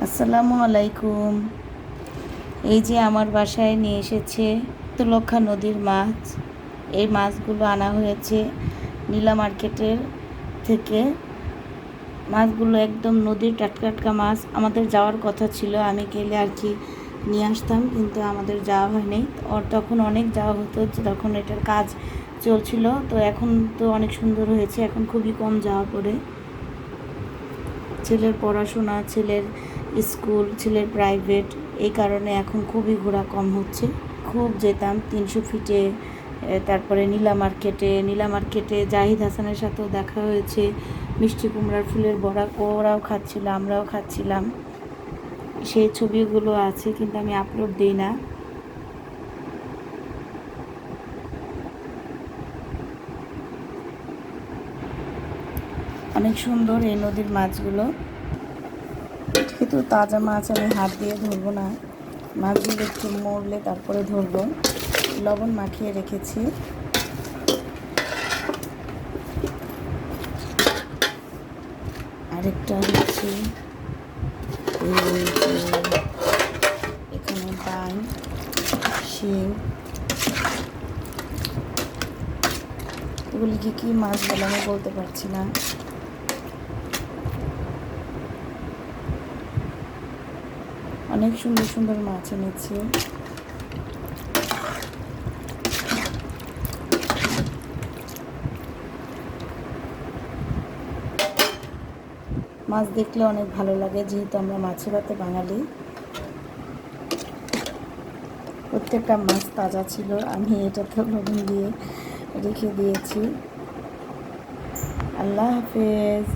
আসসালামু আলাইকুম। এই যে আমার বাসায় নিয়ে এসেছে তুলক্ষা নদীর মাছ। এই মাছগুলো আনা হয়েছে নীলা মার্কেটের থেকে। মাছগুলো একদম নদীর টাটকা টাটকা মাছ। আমাদের যাওয়ার কথা ছিল, আমি গেলে আর কি নিয়ে আসতাম, কিন্তু আমাদের যাওয়া হয়নি। তখন অনেক যাওয়া হতো, তখন এটার কাজ চলছিল। তো এখন তো অনেক সুন্দর হয়েছে, এখন খুবই কম যাওয়া পড়ে। ছেলের পড়াশোনা, ছেলের স্কুল, ছেলের প্রাইভেট, এই কারণে এখন খুবই ঘোরা কম হচ্ছে। খুব যেতাম 300 ফিটে, তারপরে নীলা মার্কেটে জাহিদ হাসানের সাথেও দেখা হয়েছে। মিষ্টি কুমড়ার ফুলের বড়া ওরাও খাচ্ছিল, আমরাও খাচ্ছিলাম। সেই ছবিগুলো আছে, কিন্তু আমি আপলোড দিই না। অনেক সুন্দর এই নদীর মাছগুলো, কিন্তু তাজা মাছ আমি হাত দিয়ে ধরবো না। মাছগুলো একটু মরলে তারপরে ধরবো। লবণ মাখিয়ে রেখেছি। আরেকটা হচ্ছে এখানে বাইন, শিং, এগুলিকে কি মাছ বলে আমি বলতে পারছি না। অনেক সুন্দর সুন্দর মাছ এনেছি। মাছ দেখলে অনেক ভালো লাগে, যেহেতু আমরা মাছে ভাতে বাঙালি। প্রত্যেকটা মাছ তাজা ছিল, আমি এটাতে লবণ দিয়ে রেখে দিয়েছি। আল্লাহ হাফেজ।